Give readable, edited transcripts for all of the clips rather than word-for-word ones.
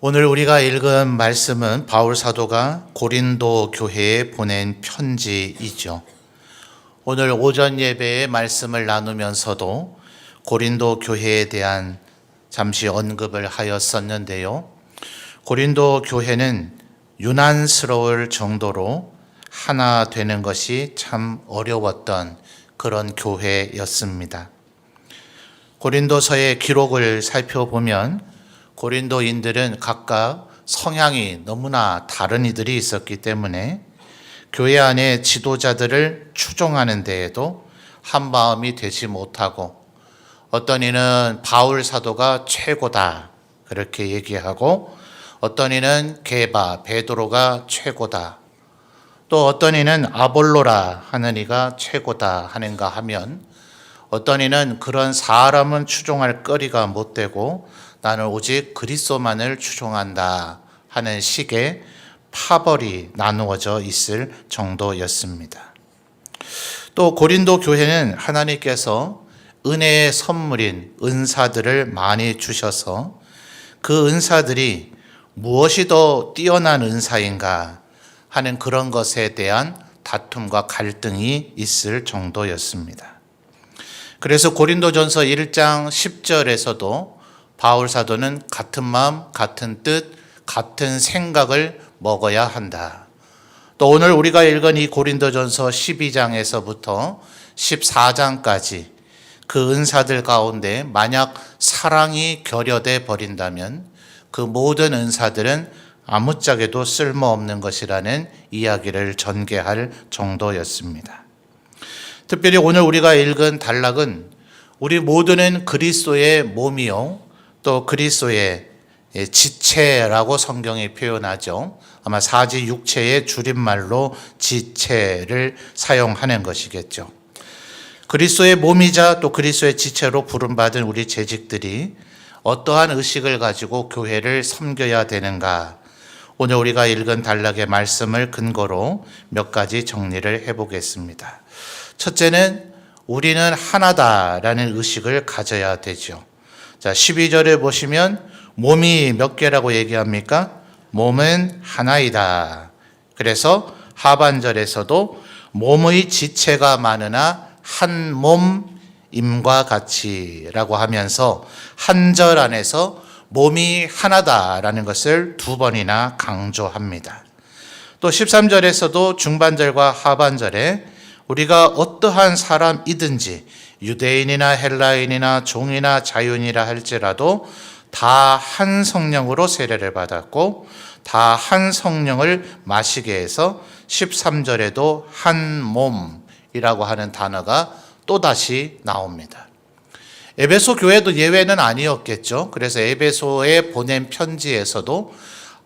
오늘 우리가 읽은 말씀은 바울 사도가 고린도 교회에 보낸 편지이죠. 오늘 오전 예배의 말씀을 나누면서도 고린도 교회에 대한 잠시 언급을 하였었는데요. 고린도 교회는 유난스러울 정도로 하나 되는 것이 참 어려웠던 그런 교회였습니다. 고린도서의 기록을 살펴보면 고린도인들은 각각 성향이 너무나 다른 이들이 있었기 때문에 교회 안에 지도자들을 추종하는 데에도 한마음이 되지 못하고, 어떤 이는 바울 사도가 최고다 그렇게 얘기하고, 어떤 이는 게바 베드로가 최고다, 또 어떤 이는 아볼로라 하는 이가 최고다 하는가 하면, 어떤 이는 그런 사람은 추종할 거리가 못 되고 나는 오직 그리스도만을 추종한다 하는 식의 파벌이 나누어져 있을 정도였습니다. 또 고린도 교회는 하나님께서 은혜의 선물인 은사들을 많이 주셔서 그 은사들이 무엇이 더 뛰어난 은사인가 하는 그런 것에 대한 다툼과 갈등이 있을 정도였습니다. 그래서 고린도전서 1장 10절에서도 바울 사도는 같은 마음, 같은 뜻, 같은 생각을 먹어야 한다. 또 오늘 우리가 읽은 이 고린도전서 12장에서부터 14장까지 그 은사들 가운데 만약 사랑이 결여돼 버린다면 그 모든 은사들은 아무짝에도 쓸모없는 것이라는 이야기를 전개할 정도였습니다. 특별히 오늘 우리가 읽은 단락은 우리 모두는 그리스도의 몸이요 또 그리스도의 지체라고 성경이 표현하죠. 아마 사지 육체의 줄임말로 지체를 사용하는 것이겠죠. 그리스도의 몸이자 또 그리스도의 지체로 부름받은 우리 재직들이 어떠한 의식을 가지고 교회를 섬겨야 되는가, 오늘 우리가 읽은 단락의 말씀을 근거로 몇 가지 정리를 해보겠습니다. 첫째는 우리는 하나다라는 의식을 가져야 되죠. 자, 12절에 보시면 몸이 몇 개라고 얘기합니까? 몸은 하나이다. 그래서 하반절에서도 몸의 지체가 많으나 한 몸임과 같이라고 하면서 한 절 안에서 몸이 하나다라는 것을 두 번이나 강조합니다. 또 13절에서도 중반절과 하반절에 우리가 어떠한 사람이든지 유대인이나 헬라인이나 종이나 자유인이라 할지라도 다 한 성령으로 세례를 받았고 다 한 성령을 마시게 해서 13절에도 한 몸이라고 하는 단어가 또다시 나옵니다. 에베소 교회도 예외는 아니었겠죠. 그래서 에베소에 보낸 편지에서도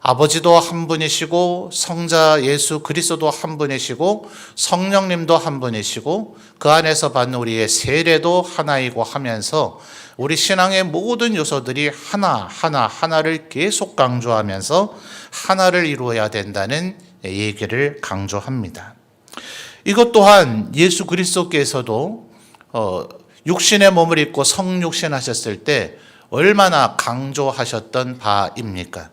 아버지도 한 분이시고 성자 예수 그리스도도 한 분이시고 성령님도 한 분이시고 그 안에서 받는 우리의 세례도 하나이고 하면서 우리 신앙의 모든 요소들이 하나를 계속 강조하면서 하나를 이루어야 된다는 얘기를 강조합니다. 이것 또한 예수 그리스도께서도 육신의 몸을 입고 성육신 하셨을 때 얼마나 강조하셨던 바입니까?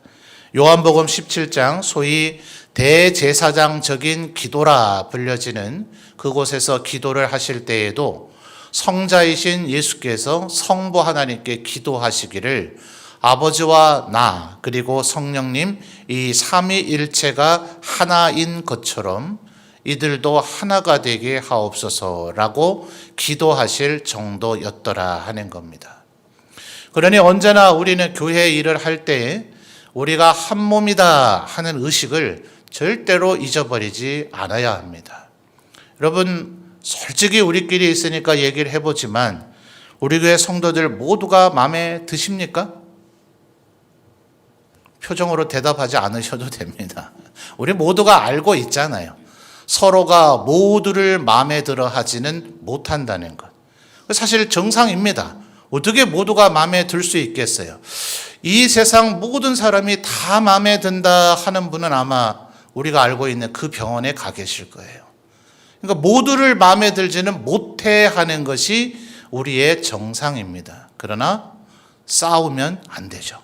요한복음 17장 소위 대제사장적인 기도라 불려지는 그곳에서 기도를 하실 때에도 성자이신 예수께서 성부 하나님께 기도하시기를 아버지와 나 그리고 성령님 이 삼위일체가 하나인 것처럼 이들도 하나가 되게 하옵소서라고 기도하실 정도였더라 하는 겁니다. 그러니 언제나 우리는 교회 일을 할 때에 우리가 한 몸이다 하는 의식을 절대로 잊어버리지 않아야 합니다. 여러분, 솔직히 우리끼리 있으니까 얘기를 해보지만 우리 교회 성도들 모두가 마음에 드십니까? 표정으로 대답하지 않으셔도 됩니다. 우리 모두가 알고 있잖아요. 서로가 모두를 마음에 들어 하지는 못한다는 것. 사실 정상입니다. 어떻게 모두가 마음에 들 수 있겠어요? 이 세상 모든 사람이 다 마음에 든다 하는 분은 아마 우리가 알고 있는 그 병원에 가 계실 거예요. 그러니까 모두를 마음에 들지는 못해 하는 것이 우리의 정상입니다. 그러나 싸우면 안 되죠.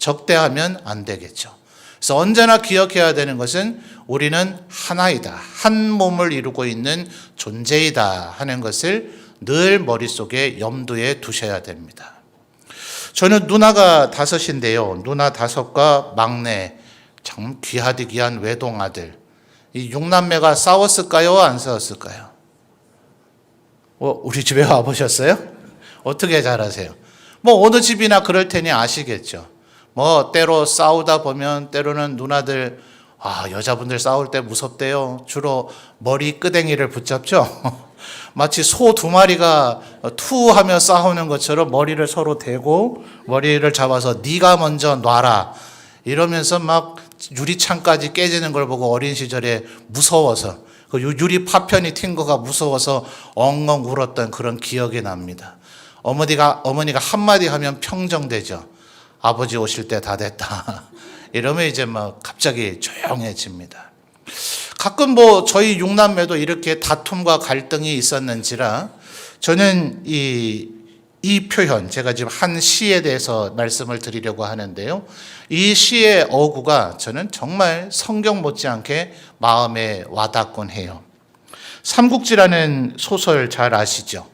적대하면 안 되겠죠. 그래서 언제나 기억해야 되는 것은 우리는 하나이다. 한 몸을 이루고 있는 존재이다 하는 것을 늘 머릿속에 염두에 두셔야 됩니다. 저는 누나가 5인데요. 누나 5과 막내, 참 귀하디 귀한 외동아들. 이 6남매가 싸웠을까요? 안 싸웠을까요? 우리 집에 와보셨어요? 어떻게 잘 아세요? 뭐 어느 집이나 그럴 테니 아시겠죠. 뭐 때로 싸우다 보면 때로는 누나들 여자분들 싸울 때 무섭대요. 주로 머리 끄댕이를 붙잡죠. 마치 소 2마리가 투하며 싸우는 것처럼 머리를 서로 대고 머리를 잡아서 네가 먼저 놔라 이러면서 막 유리창까지 깨지는 걸 보고 어린 시절에 무서워서 그 유리 파편이 튄 거가 무서워서 엉엉 울었던 그런 기억이 납니다. 어머니가 한마디 하면 평정되죠. 아버지 오실 때 다 됐다. 이러면 이제 막 갑자기 조용해집니다. 가끔 뭐 저희 6남매도 이렇게 다툼과 갈등이 있었는지라 저는 이 표현, 제가 지금 한 시에 대해서 말씀을 드리려고 하는데요. 이 시의 어구가 저는 정말 성경 못지않게 마음에 와닿곤 해요. 삼국지라는 소설 잘 아시죠?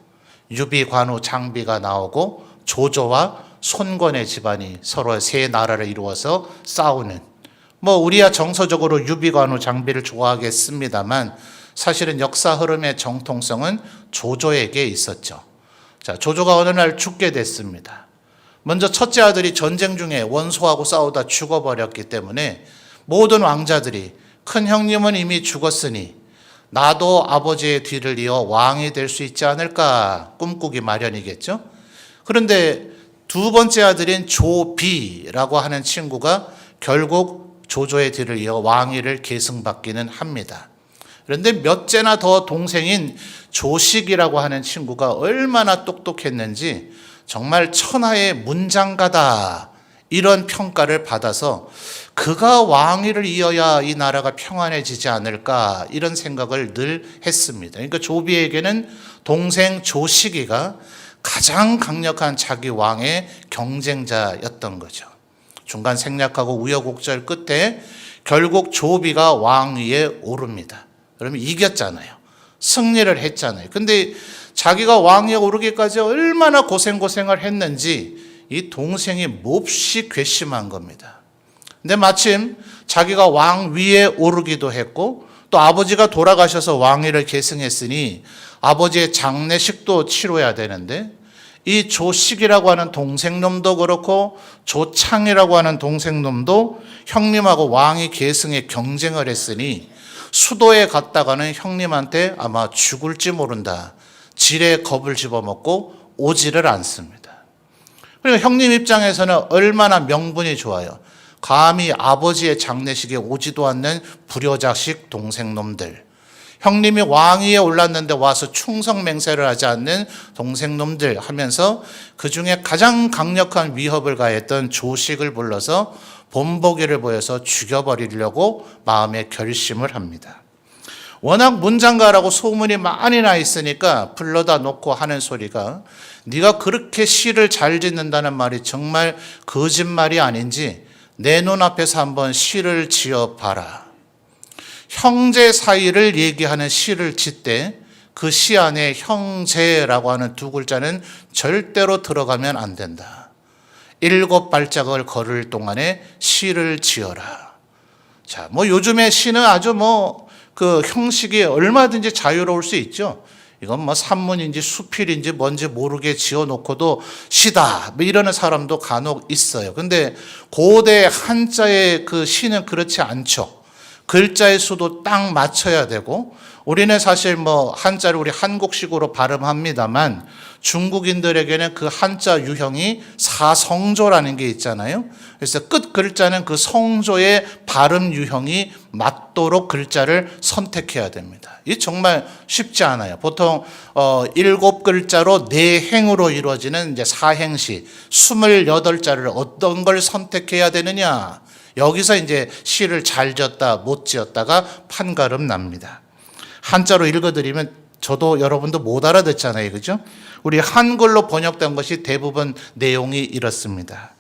유비, 관우, 장비가 나오고 조조와 손권의 집안이 서로 세 나라를 이루어서 싸우는, 뭐 우리야 정서적으로 유비, 관우, 장비를 좋아하겠습니다만 사실은 역사 흐름의 정통성은 조조에게 있었죠. 자, 조조가 어느 날 죽게 됐습니다. 먼저 첫째 아들이 전쟁 중에 원소하고 싸우다 죽어버렸기 때문에 모든 왕자들이 큰 형님은 이미 죽었으니 나도 아버지의 뒤를 이어 왕이 될 수 있지 않을까 꿈꾸기 마련이겠죠. 그런데 두 번째 아들인 조비라고 하는 친구가 결국 조조의 뒤를 이어 왕위를 계승받기는 합니다. 그런데 몇째나 더 동생인 조식이라고 하는 친구가 얼마나 똑똑했는지 정말 천하의 문장가다 이런 평가를 받아서 그가 왕위를 이어야 이 나라가 평안해지지 않을까 이런 생각을 늘 했습니다. 그러니까 조비에게는 동생 조식이가 가장 강력한 자기 왕의 경쟁자였던 거죠. 중간 생략하고 우여곡절 끝에 결국 조비가 왕위에 오릅니다. 그러면 이겼잖아요. 승리를 했잖아요. 근데 자기가 왕위에 오르기까지 얼마나 고생을 했는지 이 동생이 몹시 괘씸한 겁니다. 근데 마침 자기가 왕위에 오르기도 했고 또 아버지가 돌아가셔서 왕위를 계승했으니 아버지의 장례식도 치러야 되는데 이 조식이라고 하는 동생놈도 그렇고 조창이라고 하는 동생놈도 형님하고 왕위 계승에 경쟁을 했으니 수도에 갔다가는 형님한테 아마 죽을지 모른다. 지레 겁을 집어먹고 오지를 않습니다. 그러니까 형님 입장에서는 얼마나 명분이 좋아요. 감히 아버지의 장례식에 오지도 않는 불효자식 동생놈들. 형님이 왕위에 올랐는데 와서 충성맹세를 하지 않는 동생놈들 하면서 그중에 가장 강력한 위협을 가했던 조식을 불러서 본보기를 보여서 죽여버리려고 마음의 결심을 합니다. 워낙 문장가라고 소문이 많이 나 있으니까 불러다 놓고 하는 소리가 네가 그렇게 시를 잘 짓는다는 말이 정말 거짓말이 아닌지 내 눈앞에서 한번 시를 지어봐라. 형제 사이를 얘기하는 시를 짓되 그 시 안에 형제라고 하는 두 글자는 절대로 들어가면 안 된다. 7발짝을 걸을 동안에 시를 지어라. 자, 뭐 요즘에 시는 아주 그 형식이 얼마든지 자유로울 수 있죠. 이건 뭐 산문인지 수필인지 뭔지 모르게 지어놓고도 시다 뭐 이러는 사람도 간혹 있어요. 근데 고대 한자의 그 시는 그렇지 않죠. 글자의 수도 딱 맞춰야 되고 우리는 사실 뭐 한자를 우리 한국식으로 발음합니다만 중국인들에게는 그 한자 유형이 사성조라는 게 있잖아요. 그래서 끝 글자는 그 성조의 발음 유형이 맞도록 글자를 선택해야 됩니다. 이 정말 쉽지 않아요. 보통 7글자로 4행으로 이루어지는 이제 사행시 28자를 어떤 걸 선택해야 되느냐. 여기서 이제 시를 잘 지었다 못 지었다가 판가름 납니다. 한자로 읽어드리면 저도 여러분도 못 알아듣잖아요. 그죠? 우리 한글로 번역된 것이 대부분 내용이 이렇습니다.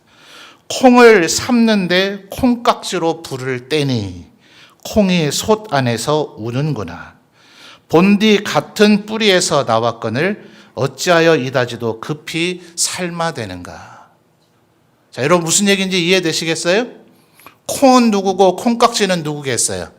콩을 삶는데 콩깍지로 불을 떼니 콩이 솥 안에서 우는구나. 본디 같은 뿌리에서 나왔거늘 어찌하여 이다지도 급히 삶아대는가. 자, 여러분 무슨 얘기인지 이해되시겠어요? 콩은 누구고 콩깍지는 누구겠어요?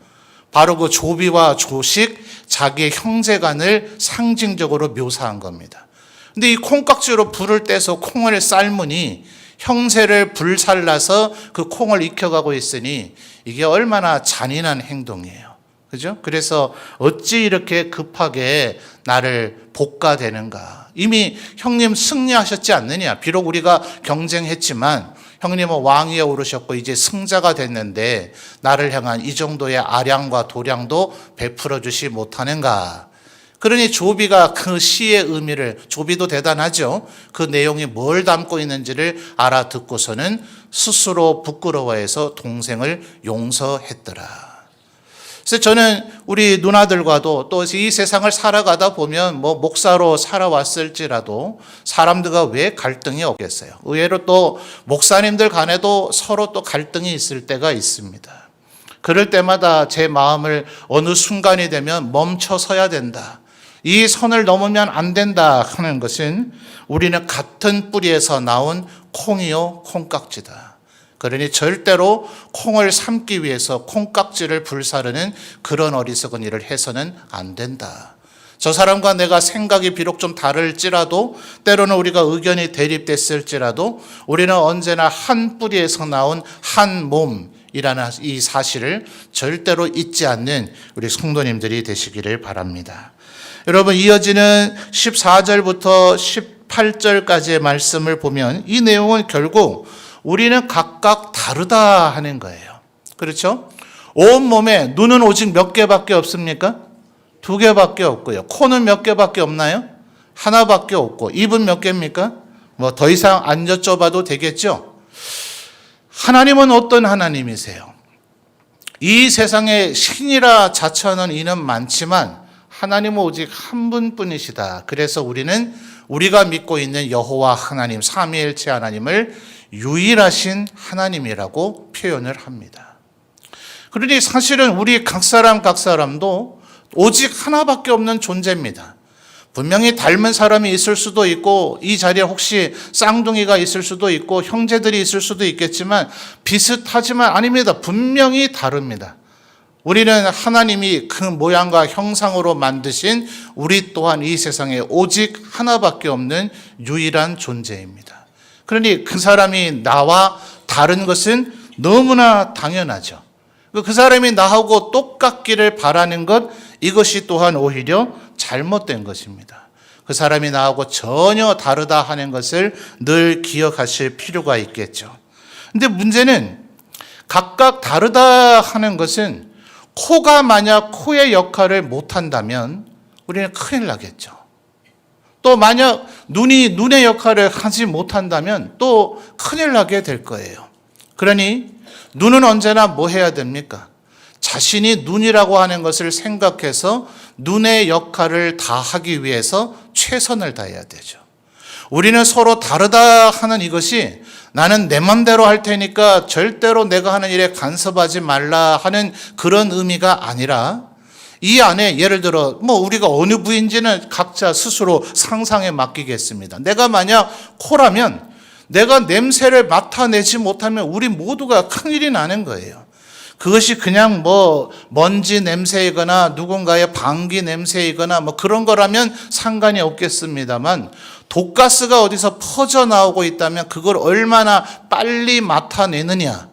바로 그 조비와 조식, 자기의 형제간을 상징적으로 묘사한 겁니다. 근데 이 콩깍지로 불을 떼서 콩을 삶으니 형제를 불살라서 그 콩을 익혀가고 있으니 이게 얼마나 잔인한 행동이에요. 그죠? 그래서 어찌 이렇게 급하게 나를 볶아대는가. 이미 형님 승리하셨지 않느냐. 비록 우리가 경쟁했지만 형님은 왕위에 오르셨고 이제 승자가 됐는데 나를 향한 이 정도의 아량과 도량도 베풀어 주시 못하는가. 그러니 조비가 그 시의 의미를, 조비도 대단하죠. 그 내용이 뭘 담고 있는지를 알아듣고서는 스스로 부끄러워해서 동생을 용서했더라. 그래서 저는 우리 누나들과도 또 이 세상을 살아가다 보면 뭐 목사로 살아왔을지라도 사람들과 왜 갈등이 없겠어요. 의외로 또 목사님들 간에도 서로 또 갈등이 있을 때가 있습니다. 그럴 때마다 제 마음을 어느 순간이 되면 멈춰서야 된다. 이 선을 넘으면 안 된다 하는 것은 우리는 같은 뿌리에서 나온 콩이요 콩깍지다. 그러니 절대로 콩을 삶기 위해서 콩깍지를 불사르는 그런 어리석은 일을 해서는 안 된다. 저 사람과 내가 생각이 비록 좀 다를지라도 때로는 우리가 의견이 대립됐을지라도 우리는 언제나 한 뿌리에서 나온 한 몸이라는 이 사실을 절대로 잊지 않는 우리 성도님들이 되시기를 바랍니다. 여러분 이어지는 14절부터 18절까지의 말씀을 보면 이 내용은 결국 우리는 각각 다르다 하는 거예요. 그렇죠? 온몸에 눈은 오직 몇 개밖에 없습니까? 2개밖에 없고요. 코는 몇 개밖에 없나요? 하나밖에 없고 입은 몇 개입니까? 뭐 더 이상 안 여쭤봐도 되겠죠? 하나님은 어떤 하나님이세요? 이 세상에 신이라 자처하는 이는 많지만 하나님은 오직 한 분뿐이시다. 그래서 우리는 우리가 믿고 있는 여호와 하나님, 삼위일체 하나님을 유일하신 하나님이라고 표현을 합니다. 그러니 사실은 우리 각 사람도 오직 하나밖에 없는 존재입니다. 분명히 닮은 사람이 있을 수도 있고 이 자리에 혹시 쌍둥이가 있을 수도 있고 형제들이 있을 수도 있겠지만 비슷하지만 아닙니다. 분명히 다릅니다. 우리는 하나님이 그 모양과 형상으로 만드신 우리 또한 이 세상에 오직 하나밖에 없는 유일한 존재입니다. 그러니 그 사람이 나와 다른 것은 너무나 당연하죠. 그 사람이 나하고 똑같기를 바라는 것, 이것이 또한 오히려 잘못된 것입니다. 그 사람이 나하고 전혀 다르다 하는 것을 늘 기억하실 필요가 있겠죠. 근데 문제는 각각 다르다 하는 것은 코가 만약 코의 역할을 못한다면 우리는 큰일 나겠죠. 또 만약 눈이 눈의 역할을 하지 못한다면 또 큰일 나게 될 거예요. 그러니 눈은 언제나 뭐 해야 됩니까? 자신이 눈이라고 하는 것을 생각해서 눈의 역할을 다하기 위해서 최선을 다해야 되죠. 우리는 서로 다르다 하는 이것이 나는 내 맘대로 할 테니까 절대로 내가 하는 일에 간섭하지 말라 하는 그런 의미가 아니라 이 안에 예를 들어 우리가 어느 부인지는 각자 스스로 상상에 맡기겠습니다. 내가 만약 코라면 내가 냄새를 맡아내지 못하면 우리 모두가 큰일이 나는 거예요. 그것이 그냥 먼지 냄새이거나 누군가의 방귀 냄새이거나 그런 거라면 상관이 없겠습니다만 독가스가 어디서 퍼져나오고 있다면 그걸 얼마나 빨리 맡아내느냐.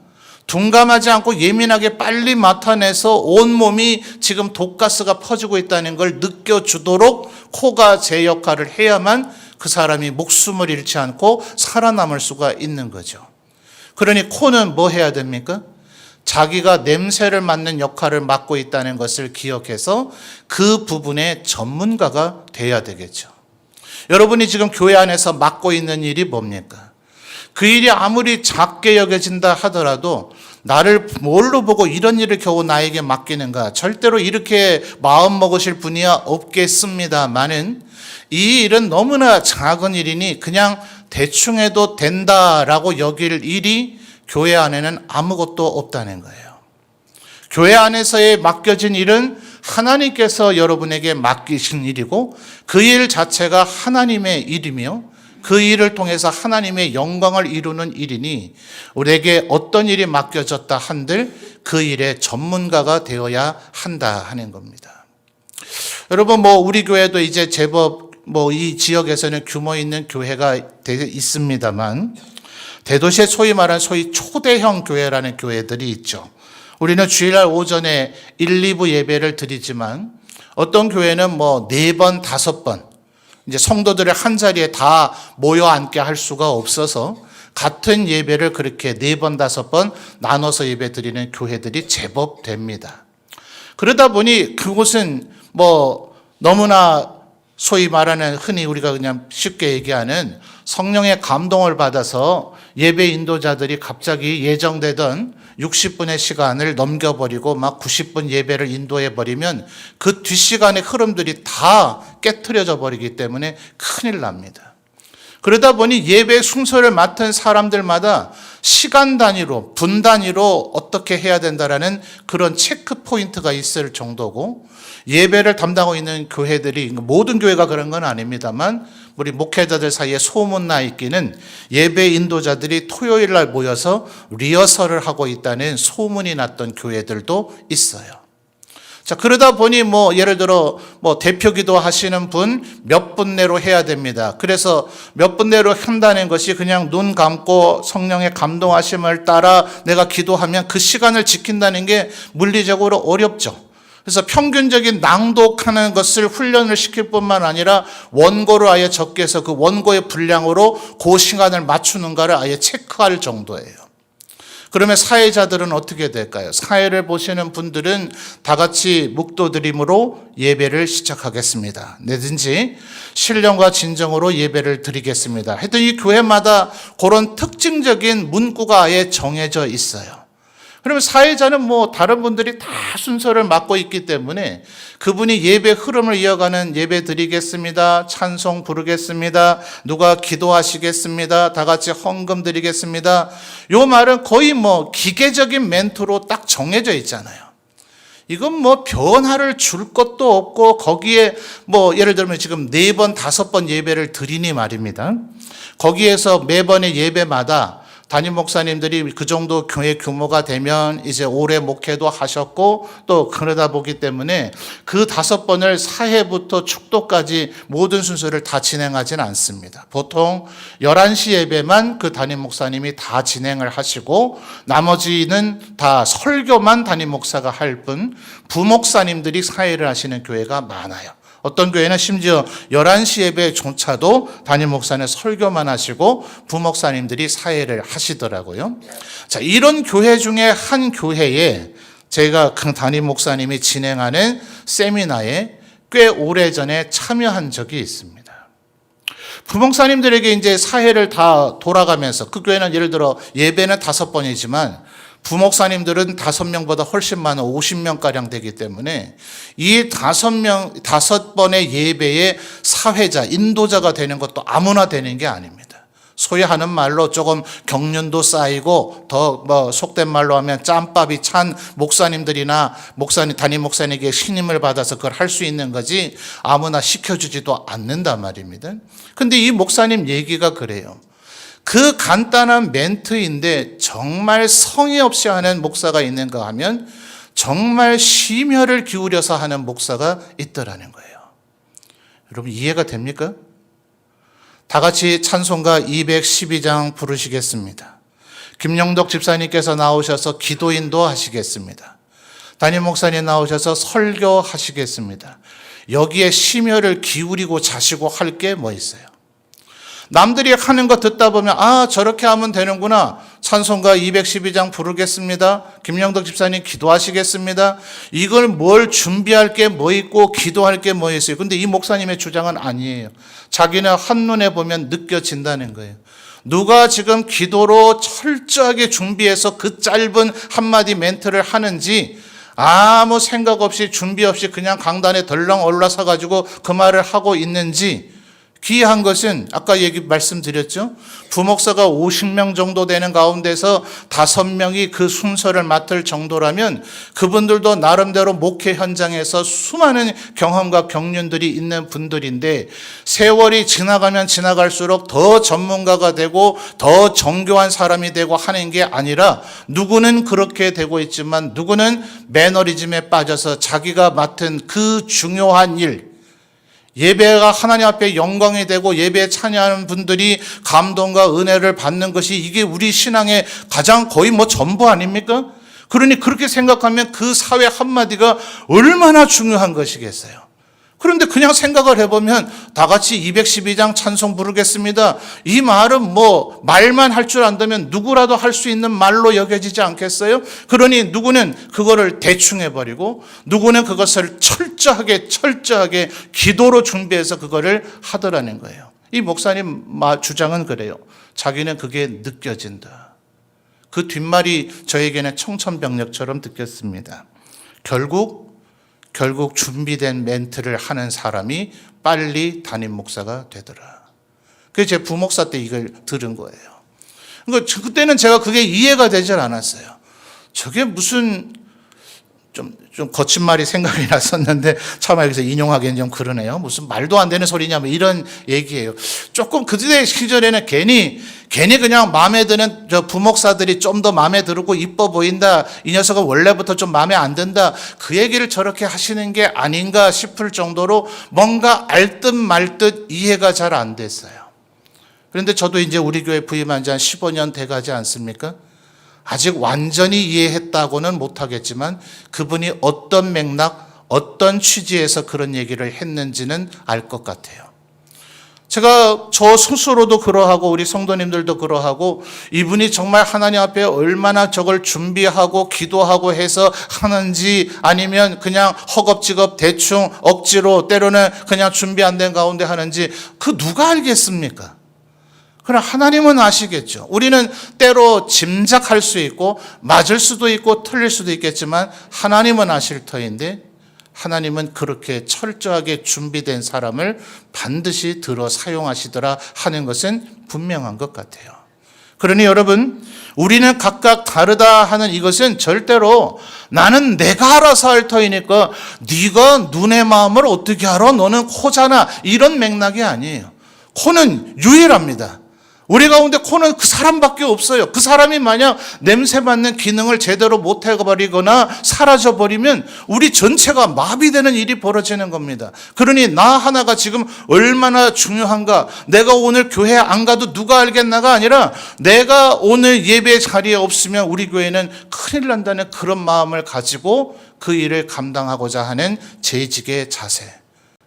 둔감하지 않고 예민하게 빨리 맡아내서 온몸이 지금 독가스가 퍼지고 있다는 걸 느껴주도록 코가 제 역할을 해야만 그 사람이 목숨을 잃지 않고 살아남을 수가 있는 거죠. 그러니 코는 뭐 해야 됩니까? 자기가 냄새를 맡는 역할을 맡고 있다는 것을 기억해서 그 부분의 전문가가 돼야 되겠죠. 여러분이 지금 교회 안에서 맡고 있는 일이 뭡니까? 그 일이 아무리 작게 여겨진다 하더라도 나를 뭘로 보고 이런 일을 겨우 나에게 맡기는가? 절대로 이렇게 마음 먹으실 분이야 없겠습니다만은 이 일은 너무나 작은 일이니 그냥 대충 해도 된다라고 여길 일이 교회 안에는 아무것도 없다는 거예요. 교회 안에서의 맡겨진 일은 하나님께서 여러분에게 맡기신 일이고 그 일 자체가 하나님의 일이며 그 일을 통해서 하나님의 영광을 이루는 일이니 우리에게 어떤 일이 맡겨졌다 한들 그 일의 전문가가 되어야 한다 하는 겁니다. 여러분 우리 교회도 이제 제법 이 지역에서는 규모 있는 교회가 있습니다만 대도시에 소위 말하는 초대형 교회라는 교회들이 있죠. 우리는 주일날 오전에 1, 2부 예배를 드리지만 어떤 교회는 4번, 5번 이제 성도들을 한 자리에 다 모여 앉게 할 수가 없어서 같은 예배를 그렇게 4번, 5번 나눠서 예배 드리는 교회들이 제법 됩니다. 그러다 보니 그곳은 너무나 소위 말하는 흔히 우리가 그냥 쉽게 얘기하는 성령의 감동을 받아서 예배 인도자들이 갑자기 예정되던 60분의 시간을 넘겨버리고 90분 예배를 인도해버리면 그 뒷시간의 흐름들이 다 깨트려져 버리기 때문에 큰일 납니다. 그러다 보니 예배 순서를 맡은 사람들마다 시간 단위로, 분 단위로 어떻게 해야 된다라는 그런 체크 포인트가 있을 정도고 예배를 담당하고 있는 교회들이 모든 교회가 그런 건 아닙니다만 우리 목회자들 사이에 소문나 있기는 예배 인도자들이 토요일 날 모여서 리허설을 하고 있다는 소문이 났던 교회들도 있어요. 자, 그러다 보니 예를 들어 대표 기도 하시는 분 몇 분 내로 해야 됩니다. 그래서 몇 분 내로 한다는 것이 그냥 눈 감고 성령의 감동하심을 따라 내가 기도하면 그 시간을 지킨다는 게 물리적으로 어렵죠. 그래서 평균적인 낭독하는 것을 훈련을 시킬 뿐만 아니라 원고를 아예 적게 해서 그 원고의 분량으로 그 시간을 맞추는가를 아예 체크할 정도예요. 그러면 사회자들은 어떻게 될까요? 사회를 보시는 분들은 다 같이 묵도드림으로 예배를 시작하겠습니다. 내든지 신령과 진정으로 예배를 드리겠습니다. 하여튼 이 교회마다 그런 특징적인 문구가 아예 정해져 있어요. 그러면 사회자는 다른 분들이 다 순서를 맡고 있기 때문에 그분이 예배 흐름을 이어가는 예배 드리겠습니다. 찬송 부르겠습니다. 누가 기도하시겠습니다. 다 같이 헌금 드리겠습니다. 요 말은 거의 기계적인 멘트로 딱 정해져 있잖아요. 이건 변화를 줄 것도 없고 거기에 예를 들면 지금 4번, 5번 예배를 드리니 말입니다. 거기에서 매번의 예배마다 담임 목사님들이 그 정도 교회 규모가 되면 이제 오래 목회도 하셨고 또 그러다 보기 때문에 그 5번을 사회부터 축도까지 모든 순서를 다 진행하지는 않습니다. 보통 11시 예배만 그 담임 목사님이 다 진행을 하시고 나머지는 다 설교만 담임 목사가 할 뿐 부목사님들이 사회를 하시는 교회가 많아요. 어떤 교회는 심지어 11시 예배조차도 담임 목사는 설교만 하시고 부목사님들이 사회를 하시더라고요. 자, 이런 교회 중에 한 교회에 제가 그 담임 목사님이 진행하는 세미나에 꽤 오래전에 참여한 적이 있습니다. 부목사님들에게 이제 사회를 다 돌아가면서 그 교회는 예를 들어 예배는 5번이지만 부목사님들은 5명보다 훨씬 많은 50명가량 되기 때문에 이 5번의 예배의 사회자, 인도자가 되는 것도 아무나 되는 게 아닙니다. 소위 하는 말로 조금 경륜도 쌓이고 더 속된 말로 하면 짬밥이 찬 목사님들이나 담임 목사님에게 신임을 받아서 그걸 할 수 있는 거지 아무나 시켜주지도 않는단 말입니다. 근데 이 목사님 얘기가 그래요. 그 간단한 멘트인데 정말 성의 없이 하는 목사가 있는가 하면 정말 심혈을 기울여서 하는 목사가 있더라는 거예요. 여러분 이해가 됩니까? 다 같이 찬송가 212장 부르시겠습니다. 김영덕 집사님께서 나오셔서 기도인도 하시겠습니다. 담임 목사님 나오셔서 설교하시겠습니다. 여기에 심혈을 기울이고 자시고 할 게 뭐 있어요? 남들이 하는 거 듣다 보면 저렇게 하면 되는구나. 찬송가 212장 부르겠습니다. 김영덕 집사님 기도하시겠습니다. 이걸 뭘 준비할 게 뭐 있고 기도할 게 뭐 있어요. 근데 이 목사님의 주장은 아니에요. 자기는 한눈에 보면 느껴진다는 거예요. 누가 지금 기도로 철저하게 준비해서 그 짧은 한마디 멘트를 하는지 아무 생각 없이 준비 없이 그냥 강단에 덜렁 올라서 가지고 그 말을 하고 있는지 귀한 것은 아까 말씀드렸죠. 부목사가 50명 정도 되는 가운데서 5명이 그 순서를 맡을 정도라면 그분들도 나름대로 목회 현장에서 수많은 경험과 경륜들이 있는 분들인데 세월이 지나가면 지나갈수록 더 전문가가 되고 더 정교한 사람이 되고 하는 게 아니라 누구는 그렇게 되고 있지만 누구는 매너리즘에 빠져서 자기가 맡은 그 중요한 일, 예배가 하나님 앞에 영광이 되고 예배에 참여하는 분들이 감동과 은혜를 받는 것이 이게 우리 신앙의 가장 거의 전부 아닙니까? 그러니 그렇게 생각하면 그 사회 한마디가 얼마나 중요한 것이겠어요. 그런데 그냥 생각을 해보면 다 같이 212장 찬송 부르겠습니다. 이 말은 말만 할 줄 안다면 누구라도 할 수 있는 말로 여겨지지 않겠어요? 그러니 누구는 그거를 대충 해버리고 누구는 그것을 철저하게 기도로 준비해서 그거를 하더라는 거예요. 이 목사님 주장은 그래요. 자기는 그게 느껴진다. 그 뒷말이 저에게는 청천벽력처럼 느꼈습니다. 결국 준비된 멘트를 하는 사람이 빨리 담임 목사가 되더라. 그래서 제 부목사 때 이걸 들은 거예요. 그러니까 그때는 제가 그게 이해가 되질 않았어요. 저게 무슨 좀 거친 말이 생각이 났었는데 참 여기서 인용하기는 좀 그러네요. 무슨 말도 안 되는 소리냐 이런 얘기예요. 조금 그때 시절에는 괜히 그냥 마음에 드는 저 부목사들이 좀 더 마음에 들고 이뻐 보인다. 이 녀석은 원래부터 좀 마음에 안 든다. 그 얘기를 저렇게 하시는 게 아닌가 싶을 정도로 뭔가 알듯 말듯 이해가 잘 안 됐어요. 그런데 저도 이제 우리 교회 부임한 지 한 15년 돼가지 않습니까? 아직 완전히 이해했다고는 못하겠지만 그분이 어떤 맥락, 어떤 취지에서 그런 얘기를 했는지는 알 것 같아요. 제가 저 스스로도 그러하고 우리 성도님들도 그러하고 이분이 정말 하나님 앞에 얼마나 저걸 준비하고 기도하고 해서 하는지 아니면 그냥 허겁지겁 대충 억지로 때로는 그냥 준비 안 된 가운데 하는지 그 누가 알겠습니까? 그러나 하나님은 아시겠죠. 우리는 때로 짐작할 수 있고 맞을 수도 있고 틀릴 수도 있겠지만 하나님은 아실 터인데 하나님은 그렇게 철저하게 준비된 사람을 반드시 들어 사용하시더라 하는 것은 분명한 것 같아요. 그러니 여러분, 우리는 각각 다르다 하는 이것은 절대로 나는 내가 알아서 할 터이니까 네가 눈의 마음을 어떻게 알아? 너는 코잖아. 이런 맥락이 아니에요. 코는 유일합니다. 우리 가운데 코는 그 사람밖에 없어요. 그 사람이 만약 냄새 맡는 기능을 제대로 못 해버리거나 사라져버리면 우리 전체가 마비되는 일이 벌어지는 겁니다. 그러니 나 하나가 지금 얼마나 중요한가. 내가 오늘 교회 안 가도 누가 알겠나가 아니라 내가 오늘 예배 자리에 없으면 우리 교회는 큰일 난다는 그런 마음을 가지고 그 일을 감당하고자 하는 재직의 자세.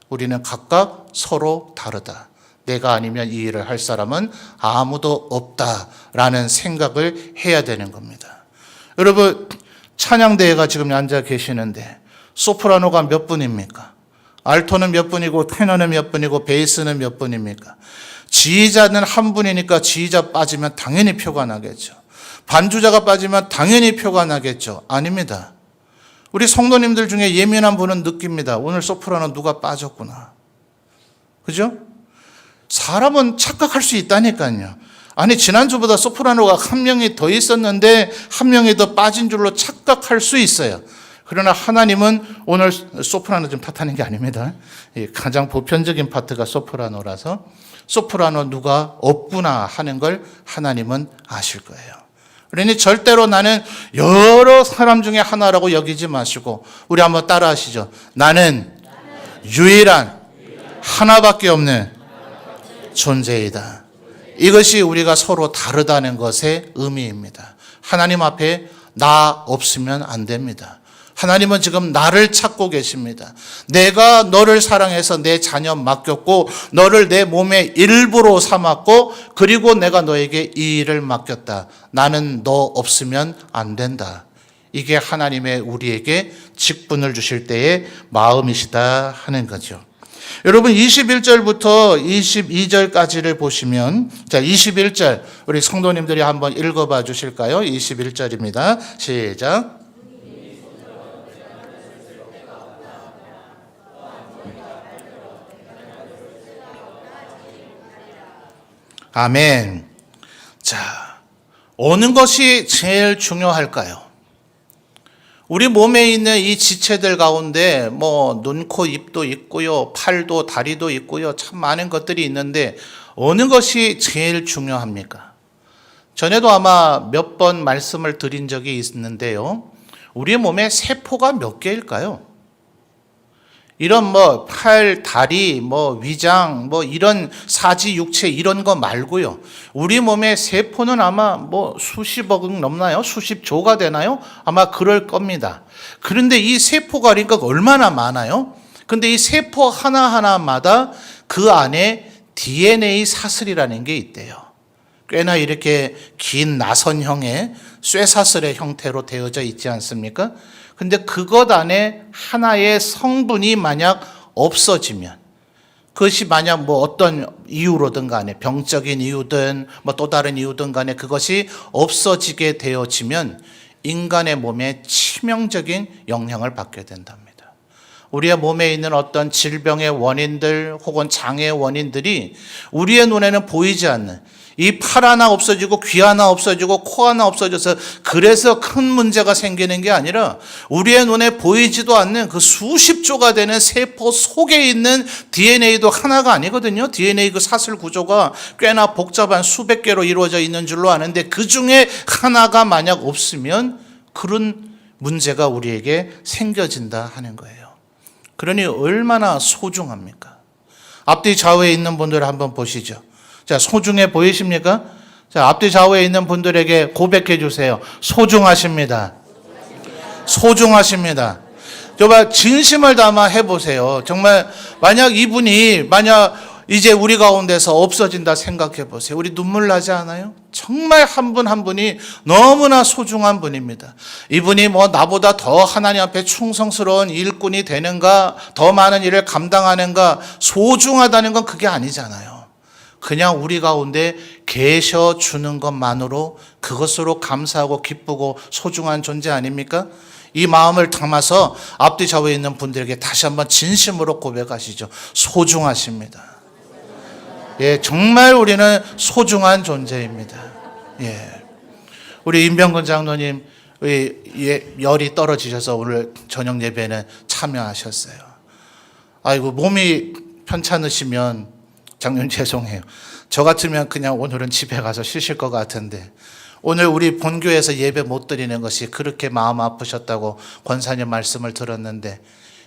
우리는 각각 서로 다르다. 내가 아니면 이 일을 할 사람은 아무도 없다라는 생각을 해야 되는 겁니다. 여러분, 찬양대회가 지금 앉아 계시는데 소프라노가 몇 분입니까? 알토는 몇 분이고 테너는 몇 분이고 베이스는 몇 분입니까? 지휘자는 한 분이니까 지휘자 빠지면 당연히 표가 나겠죠. 반주자가 빠지면 당연히 표가 나겠죠. 아닙니다. 우리 성도님들 중에 예민한 분은 느낍니다. 오늘 소프라노 누가 빠졌구나. 그죠? 사람은 착각할 수 있다니까요. 아니 지난주보다 소프라노가 한 명이 더 있었는데 한 명이 더 빠진 줄로 착각할 수 있어요. 그러나 하나님은 오늘 소프라노 좀 탓하는 게 아닙니다. 가장 보편적인 파트가 소프라노라서 소프라노 누가 없구나 하는 걸 하나님은 아실 거예요. 그러니 절대로 나는 여러 사람 중에 하나라고 여기지 마시고 우리 한번 따라 하시죠. 나는 유일한 하나밖에 없는 존재이다. 이것이 우리가 서로 다르다는 것의 의미입니다. 하나님 앞에 나 없으면 안 됩니다. 하나님은 지금 나를 찾고 계십니다. 내가 너를 사랑해서 내 자녀 맡겼고 너를 내 몸의 일부로 삼았고 그리고 내가 너에게 이 일을 맡겼다. 나는 너 없으면 안 된다. 이게 하나님의 우리에게 직분을 주실 때의 마음이시다 하는 거죠. 여러분 21절부터 22절까지를 보시면 자 21절 우리 성도님들이 한번 읽어봐 주실까요? 21절입니다. 시작. 아멘. 자, 어느 것이 제일 중요할까요? 우리 몸에 있는 이 지체들 가운데 눈, 코, 입도 있고요. 팔도 다리도 있고요. 참 많은 것들이 있는데 어느 것이 제일 중요합니까? 전에도 아마 몇 번 말씀을 드린 적이 있는데요. 우리 몸에 세포가 몇 개일까요? 이런 팔, 다리, 위장, 이런 사지, 육체 이런 거 말고요. 우리 몸의 세포는 아마 수십억 넘나요? 수십조가 되나요? 아마 그럴 겁니다. 그런데 이 세포가 그러니까 얼마나 많아요? 근데 이 세포 하나하나마다 그 안에 DNA 사슬이라는 게 있대요. 꽤나 이렇게 긴 나선형의 쇠사슬의 형태로 되어져 있지 않습니까? 근데 그것 안에 하나의 성분이 만약 없어지면, 그것이 만약 어떤 이유로든 간에, 병적인 이유든 또 다른 이유든 간에 그것이 없어지게 되어지면 인간의 몸에 치명적인 영향을 받게 된답니다. 우리의 몸에 있는 어떤 질병의 원인들 혹은 장애의 원인들이 우리의 눈에는 보이지 않는, 이 팔 하나 없어지고 귀 하나 없어지고 코 하나 없어져서 그래서 큰 문제가 생기는 게 아니라 우리의 눈에 보이지도 않는 그 수십조가 되는 세포 속에 있는 DNA도 하나가 아니거든요. DNA 그 사슬 구조가 꽤나 복잡한 수백 개로 이루어져 있는 줄로 아는데 그 중에 하나가 만약 없으면 그런 문제가 우리에게 생겨진다 하는 거예요. 그러니 얼마나 소중합니까? 앞뒤 좌우에 있는 분들 한번 보시죠. 자, 소중해 보이십니까? 자, 앞뒤 좌우에 있는 분들에게 고백해 주세요. 소중하십니다. 소중하십니다. 정말 진심을 담아 해보세요. 정말 만약 이분이 이제 우리 가운데서 없어진다 생각해 보세요. 우리 눈물 나지 않아요? 정말 한 분 한 분이 너무나 소중한 분입니다. 이분이 나보다 더 하나님 앞에 충성스러운 일꾼이 되는가, 더 많은 일을 감당하는가, 소중하다는 건 그게 아니잖아요. 그냥 우리 가운데 계셔 주는 것만으로 그것으로 감사하고 기쁘고 소중한 존재 아닙니까? 이 마음을 담아서 앞뒤 좌우에 있는 분들에게 다시 한번 진심으로 고백하시죠. 소중하십니다. 예, 정말 우리는 소중한 존재입니다. 예. 우리 임병근 장로님 열이 떨어지셔서 오늘 저녁 예배는 참여하셨어요. 아이고, 몸이 편찮으시면 장로님 죄송해요. 저 같으면 그냥 오늘은 집에 가서 쉬실 것 같은데 오늘 우리 본교에서 예배 못 드리는 것이 그렇게 마음 아프셨다고 권사님 말씀을 들었는데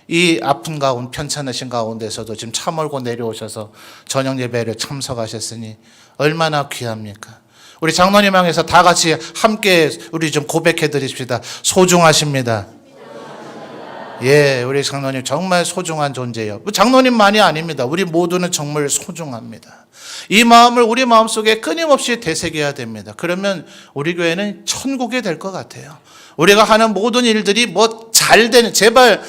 이 아픈 가운데 편찮으신 가운데서도 지금 차 몰고 내려오셔서 저녁 예배를 참석하셨으니 얼마나 귀합니까? 우리 장로님 향해서 다 같이 함께 우리 좀 고백해 드립시다. 소중하십니다. 예, 우리 장로님 정말 소중한 존재예요. 장로님만이 아닙니다. 우리 모두는 정말 소중합니다. 이 마음을 우리 마음속에 끊임없이 되새겨야 됩니다. 그러면 우리 교회는 천국이 될 것 같아요. 우리가 하는 모든 일들이 잘 되는, 제발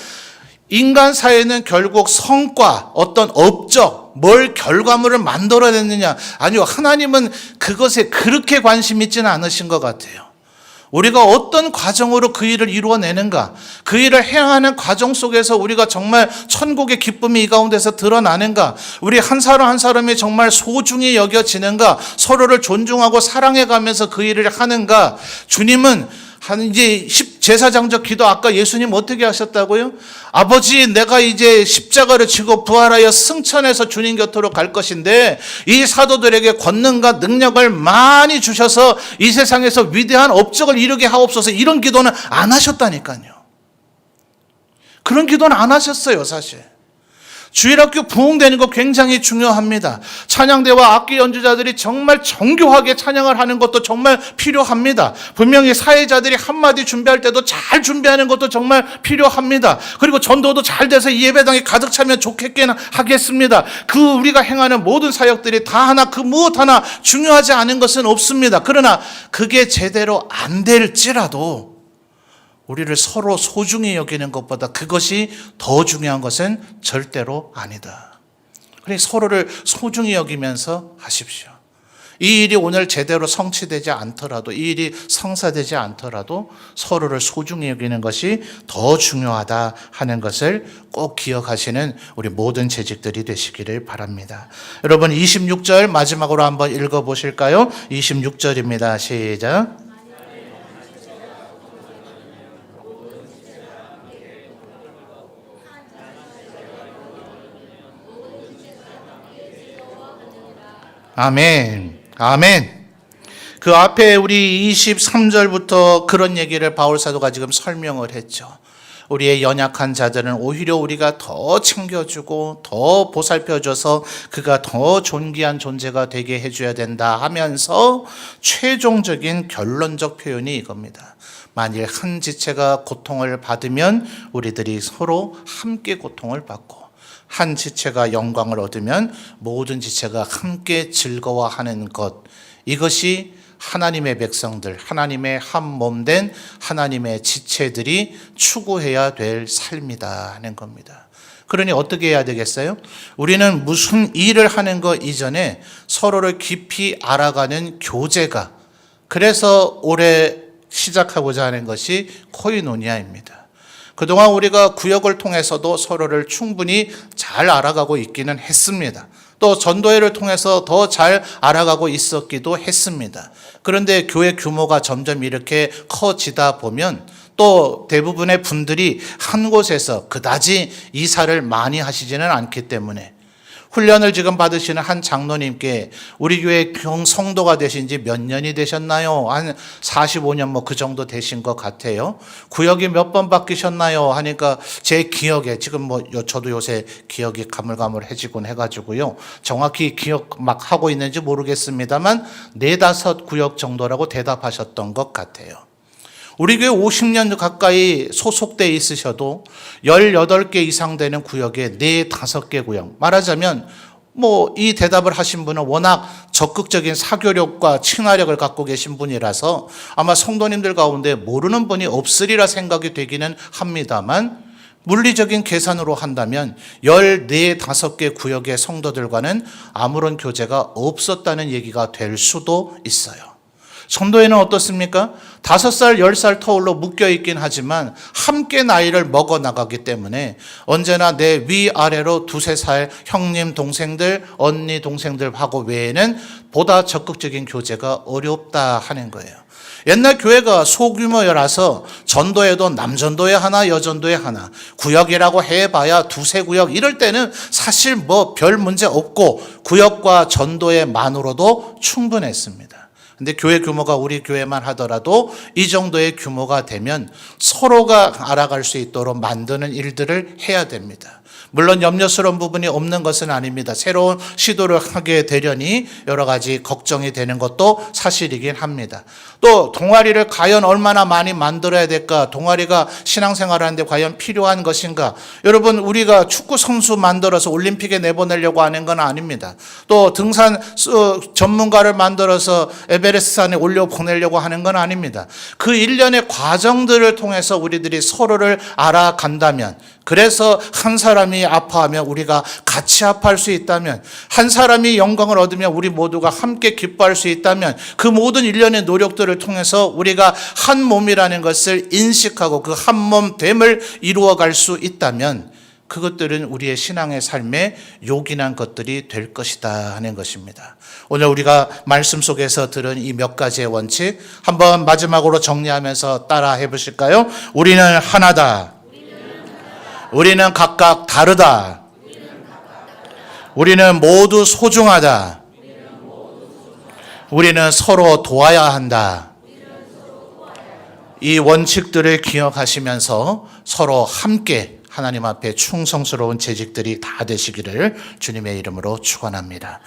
인간 사회는 결국 성과, 어떤 업적, 뭘 결과물을 만들어냈느냐. 아니요, 하나님은 그것에 그렇게 관심 있지는 않으신 것 같아요. 우리가 어떤 과정으로 그 일을 이루어내는가, 그 일을 행하는 과정 속에서 우리가 정말 천국의 기쁨이 이 가운데서 드러나는가, 우리 한 사람 한 사람이 정말 소중히 여겨지는가, 서로를 존중하고 사랑해가면서 그 일을 하는가. 주님은 이제 제사장적 기도 아까 예수님 어떻게 하셨다고요? 아버지, 내가 이제 십자가를 지고 부활하여 승천해서 주님 곁으로 갈 것인데 이 사도들에게 권능과 능력을 많이 주셔서 이 세상에서 위대한 업적을 이루게 하옵소서. 이런 기도는 안 하셨다니까요. 그런 기도는 안 하셨어요, 사실. 주일학교 부흥되는 거 굉장히 중요합니다. 찬양대와 악기 연주자들이 정말 정교하게 찬양을 하는 것도 정말 필요합니다. 분명히 사회자들이 한마디 준비할 때도 잘 준비하는 것도 정말 필요합니다. 그리고 전도도 잘 돼서 이 예배당이 가득 차면 좋겠긴 하겠습니다. 우리가 행하는 모든 사역들이 다 하나 그 무엇 하나 중요하지 않은 것은 없습니다. 그러나 그게 제대로 안 될지라도 우리를 서로 소중히 여기는 것보다 그것이 더 중요한 것은 절대로 아니다. 그러니 서로를 소중히 여기면서 하십시오. 이 일이 오늘 제대로 성취되지 않더라도, 이 일이 성사되지 않더라도 서로를 소중히 여기는 것이 더 중요하다 하는 것을 꼭 기억하시는 우리 모든 재직들이 되시기를 바랍니다. 여러분 26절 마지막으로 한번 읽어보실까요? 26절입니다. 시작. 아멘. 아멘. 그 앞에 우리 23절부터 그런 얘기를 바울 사도가 지금 설명을 했죠. 우리의 연약한 자들은 오히려 우리가 더 챙겨주고 더 보살펴줘서 그가 더 존귀한 존재가 되게 해줘야 된다 하면서 최종적인 결론적 표현이 이겁니다. 만일 한 지체가 고통을 받으면 우리들이 서로 함께 고통을 받고, 한 지체가 영광을 얻으면 모든 지체가 함께 즐거워하는 것, 이것이 하나님의 백성들, 하나님의 한 몸 된 하나님의 지체들이 추구해야 될 삶이다 하는 겁니다. 그러니 어떻게 해야 되겠어요? 우리는 무슨 일을 하는 것 이전에 서로를 깊이 알아가는 교제가, 그래서 올해 시작하고자 하는 것이 코이노니아입니다. 그동안 우리가 구역을 통해서도 서로를 충분히 잘 알아가고 있기는 했습니다. 또 전도회를 통해서 더 잘 알아가고 있었기도 했습니다. 그런데 교회 규모가 점점 이렇게 커지다 보면 또 대부분의 분들이 한 곳에서 그다지 이사를 많이 하시지는 않기 때문에 훈련을 지금 받으시는 한 장로님께 우리 교회 성도가 되신 지 몇 년이 되셨나요? 한 45년 뭐 그 정도 되신 것 같아요. 구역이 몇 번 바뀌셨나요? 하니까 제 기억에 지금 뭐 저도 요새 기억이 가물가물해지곤 해가지고요. 정확히 기억 막 하고 있는지 모르겠습니다만 4-5 구역 정도라고 대답하셨던 것 같아요. 우리 교회 50년 가까이 소속돼 있으셔도 18개 이상 되는 구역에 4-5개 구역. 말하자면 뭐 이 대답을 하신 분은 워낙 적극적인 사교력과 친화력을 갖고 계신 분이라서 아마 성도님들 가운데 모르는 분이 없으리라 생각이 되기는 합니다만, 물리적인 계산으로 한다면 14-5개 구역의 성도들과는 아무런 교제가 없었다는 얘기가 될 수도 있어요. 성도회는 어떻습니까? 5살, 10살 터울로 묶여있긴 하지만 함께 나이를 먹어 나가기 때문에 언제나 내 위아래로 2-3살 형님, 동생들, 언니, 동생들하고 외에는 보다 적극적인 교제가 어렵다 하는 거예요. 옛날 교회가 소규모여라서 전도회도 남전도회 하나, 여전도회 하나, 구역이라고 해봐야 2-3 구역, 이럴 때는 사실 뭐 별 문제 없고 구역과 전도회만으로도 충분했습니다. 근데 교회 규모가 우리 교회만 하더라도 이 정도의 규모가 되면 서로가 알아갈 수 있도록 만드는 일들을 해야 됩니다. 물론 염려스러운 부분이 없는 것은 아닙니다. 새로운 시도를 하게 되려니 여러 가지 걱정이 되는 것도 사실이긴 합니다. 또 동아리를 과연 얼마나 많이 만들어야 될까? 동아리가 신앙생활을 하는데 과연 필요한 것인가? 여러분, 우리가 축구 선수 만들어서 올림픽에 내보내려고 하는 건 아닙니다. 또 등산 전문가를 만들어서 에베레스트 산에 올려보내려고 하는 건 아닙니다. 그 일련의 과정들을 통해서 우리들이 서로를 알아간다면, 그래서 한 사람이 아파하면 우리가 같이 아파할 수 있다면, 한 사람이 영광을 얻으면 우리 모두가 함께 기뻐할 수 있다면, 그 모든 일련의 노력들을 통해서 우리가 한 몸이라는 것을 인식하고 그 한 몸됨을 이루어갈 수 있다면, 그것들은 우리의 신앙의 삶에 요긴한 것들이 될 것이다 하는 것입니다. 오늘 우리가 말씀 속에서 들은 이 몇 가지의 원칙 한번 마지막으로 정리하면서 따라 해보실까요? 우리는 하나다. 우리는 각각 다르다. 우리는 모두 소중하다. 우리는 서로 도와야 한다. 이 원칙들을 기억하시면서 서로 함께 하나님 앞에 충성스러운 재직들이 다 되시기를 주님의 이름으로 축원합니다.